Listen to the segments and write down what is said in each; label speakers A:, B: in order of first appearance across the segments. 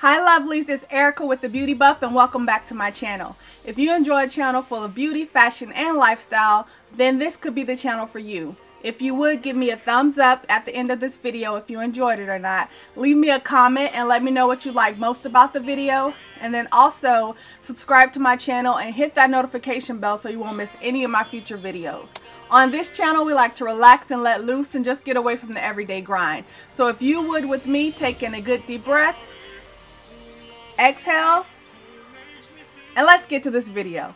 A: Hi lovelies, it's Erica with Theebeautybuff and welcome back to my channel. If you enjoy a channel full of beauty, fashion, and lifestyle, then this could be the channel for you. If you would give me a thumbs up at the end of this video if you enjoyed it or not. Leave me a comment and let me know what you like most about the video. And then also subscribe to my channel and hit that notification bell so you won't miss any of my future videos. On this channel, we like to relax and let loose and just get away from the everyday grind. So if you would with me, take in a good deep breath. Exhale, and let's get to this video.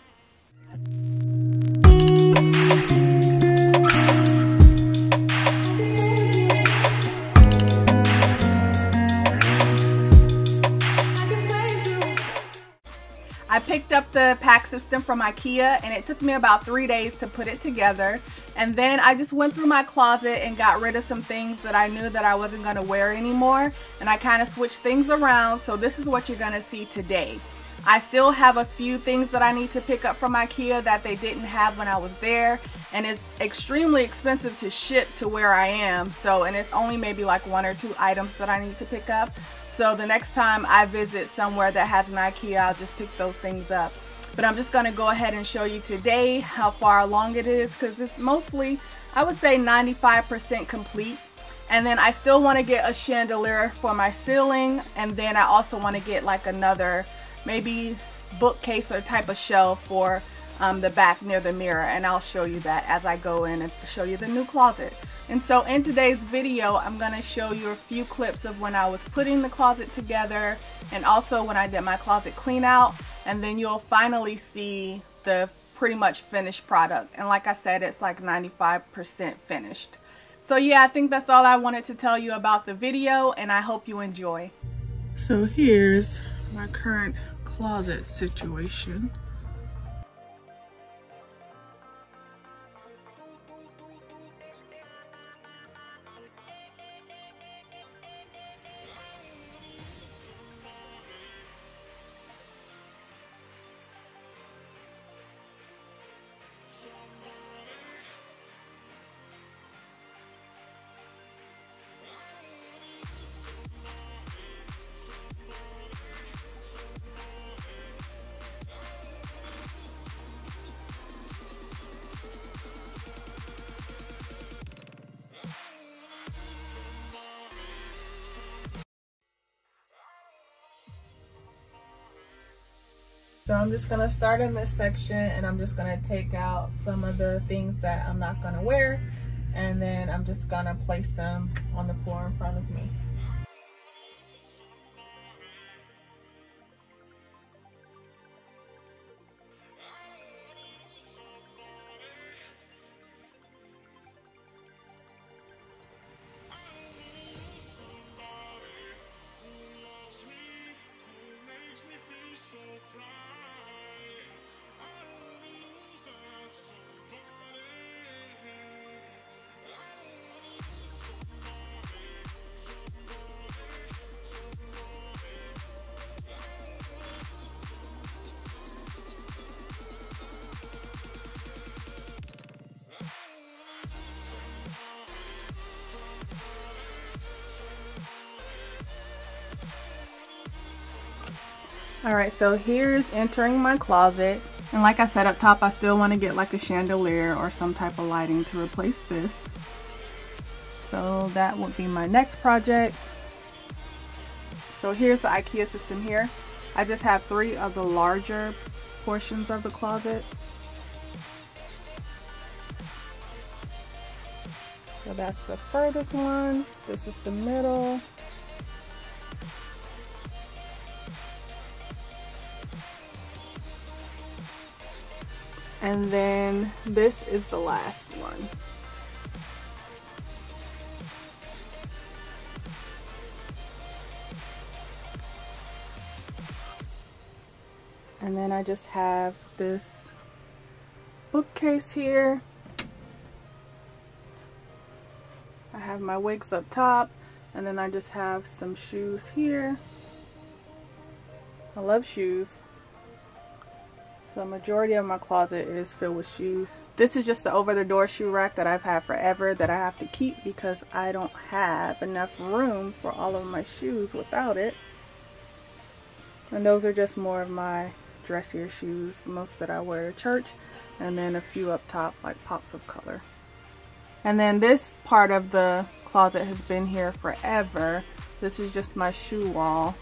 A: I picked up the pack system from Ikea and it took me about 3 days to put it together. And then I just went through my closet and got rid of some things that I knew that I wasn't going to wear anymore. And I kind of switched things around. So this is what you're going to see today. I still have a few things that I need to pick up from Ikea that they didn't have when I was there. And it's extremely expensive to ship to where I am. So, and it's only maybe like 1 or 2 items that I need to pick up. So the next time I visit somewhere that has an Ikea, I'll just pick those things up. But I'm just going to go ahead and show you today how far along it is, because it's mostly, I would say 95% complete. And then I still want to get a chandelier for my ceiling, and then I also want to get like another maybe bookcase or type of shelf for the back near the mirror, and I'll show you that as I go in and show you the new closet. And so in today's video, I'm going to show you a few clips of when I was putting the closet together and also when I did my closet clean out, and then you'll finally see the pretty much finished product. And like I said, it's like 95% finished. So yeah, I think that's all I wanted to tell you about the video, and I hope you enjoy. So here's my current closet situation. So I'm just going to start in this section, and I'm just going to take out some of the things that I'm not going to wear, and then I'm just going to place them on the floor in front of me. Alright, so here's entering my closet, and like I said up top, I still want to get like a chandelier or some type of lighting to replace this. So that would be my next project. So here's the Ikea system here. I just have 3 of the larger portions of the closet. So that's the furthest one, this is the middle. And then this is the last one. And then I just have this bookcase here. I have my wigs up top, and then I just have some shoes here. I love shoes. So a majority of my closet is filled with shoes. This is just the over-the-door shoe rack that I've had forever that I have to keep because I don't have enough room for all of my shoes without it. And those are just more of my dressier shoes, most that I wear to church, and then a few up top like pops of color. And then this part of the closet has been here forever. This is just my shoe wall.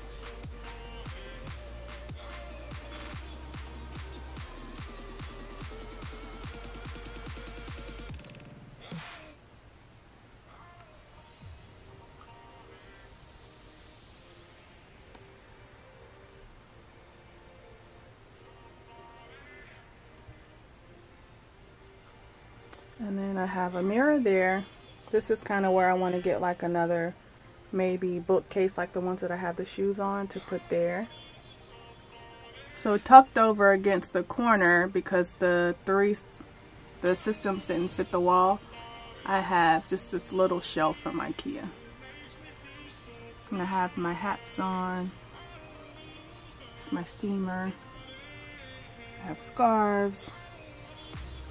A: And then I have a mirror there. This is kind of where I want to get like another maybe bookcase like the ones that I have the shoes on to put there. So tucked over against the corner, because the systems didn't fit the wall, I have just this little shelf from Ikea. And I have my hats on. It's my steamer. I have scarves.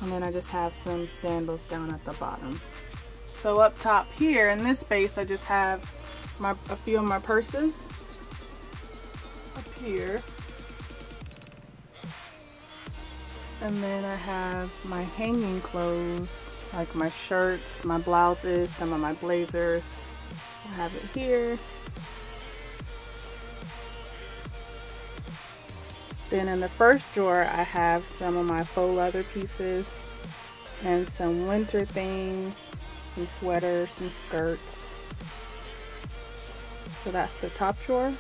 A: And then I just have some sandals down at the bottom. So up top here in this space, I just have a few of my purses up here. And then I have my hanging clothes, like my shirts, my blouses, some of my blazers. I have it here. Then in the first drawer, I have some of my faux leather pieces and some winter things, some sweaters, some skirts. So that's the top drawer.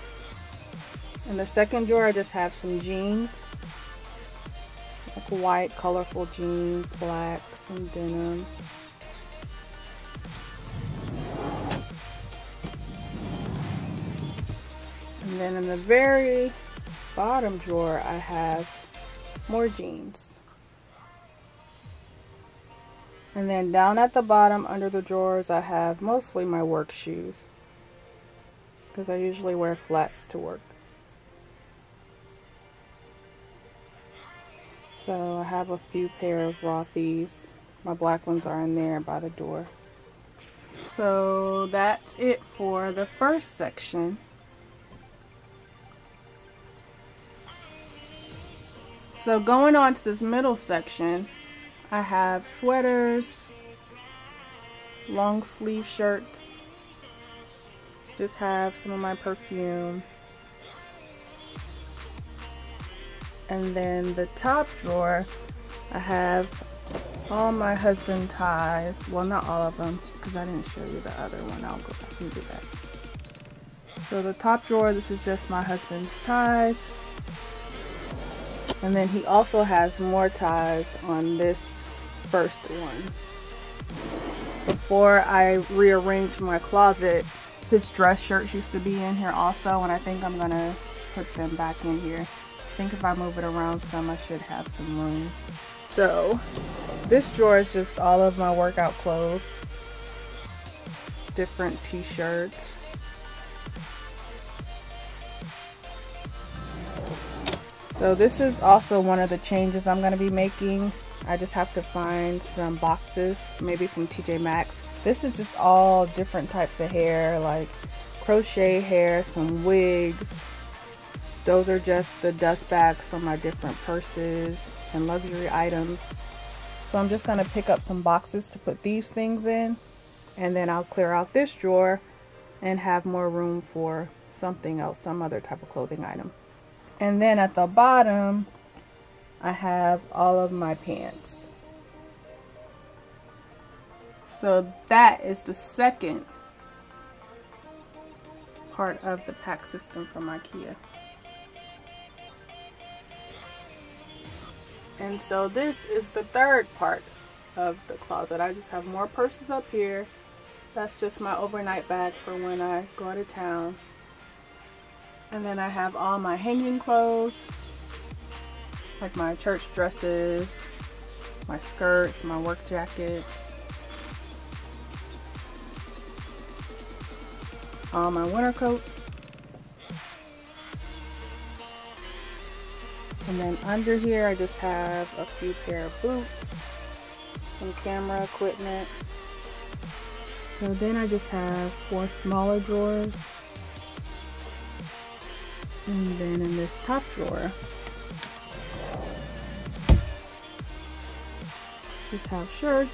A: In the second drawer, I just have some jeans, like white, colorful jeans, black, some denim. And then in the very bottom drawer, I have more jeans. And then down at the bottom under the drawers, I have mostly my work shoes, because I usually wear flats to work. So I have a few pair of Rothy's. My black ones are in there by the door. So that's it for the first section. So going on to this middle section, I have sweaters, long sleeve shirts, just have some of my perfume. And then the top drawer, I have all my husband ties. Well, not all of them, because I didn't show you the other one. I'll go back and do that. So the top drawer, this is just my husband's ties. And then he also has more ties on this first one. Before I rearranged my closet, his dress shirts used to be in here also, and I think I'm gonna put them back in here. I think if I move it around some, I should have some room. So this drawer is just all of my workout clothes, different t-shirts. So this is also one of the changes I'm going to be making. I just have to find some boxes, maybe from TJ Maxx. This is just all different types of hair, like crochet hair, some wigs. Those are just the dust bags from my different purses and luxury items. So I'm just going to pick up some boxes to put these things in, and then I'll clear out this drawer and have more room for something else, some other type of clothing item. And then at the bottom, I have all of my pants. So that is the second part of the pack system from Ikea. And so this is the third part of the closet. I just have more purses up here. That's just my overnight bag for when I go out of town. And then I have all my hanging clothes, like my church dresses, my skirts, my work jackets, all my winter coats. And then under here I just have a few pair of boots, some camera equipment. So then I just have 4 smaller drawers. And then in this top drawer, just have shirts.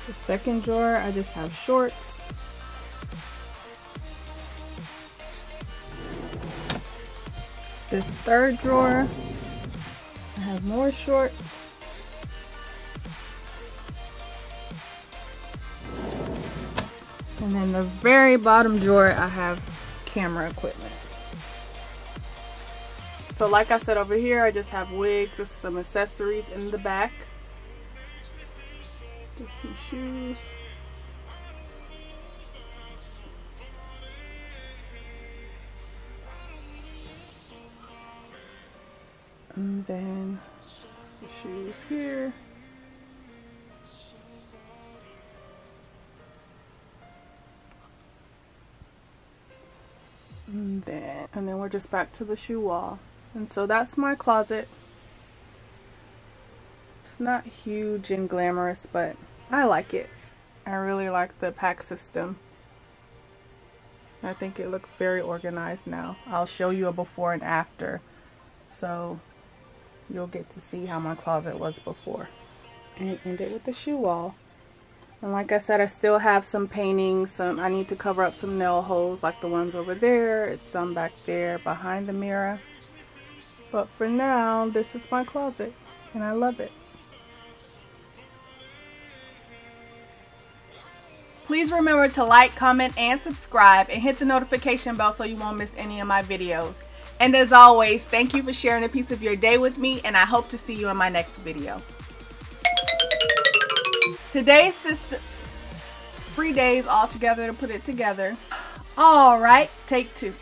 A: The second drawer, I just have shorts. This third drawer, I have more shorts. And then the very bottom drawer, I have camera equipment. So like I said, over here, I just have wigs, just some accessories in the back. Just some shoes. And then the shoes here. And then we're just back to the shoe wall. And so that's my closet. It's not huge and glamorous, but I like it. I really like the pack system. I think it looks very organized now. I'll show you a before and after, so you'll get to see how my closet was before. And end it with the shoe wall. And like I said, I still have some paintings. I need to cover up some nail holes like the ones over there. It's some back there behind the mirror. But for now, this is my closet and I love it. Please remember to like, comment, and subscribe, and hit the notification bell so you won't miss any of my videos. And as always, thank you for sharing a piece of your day with me, and I hope to see you in my next video. Today's system, 3 days all together to put it together. All right, take 2.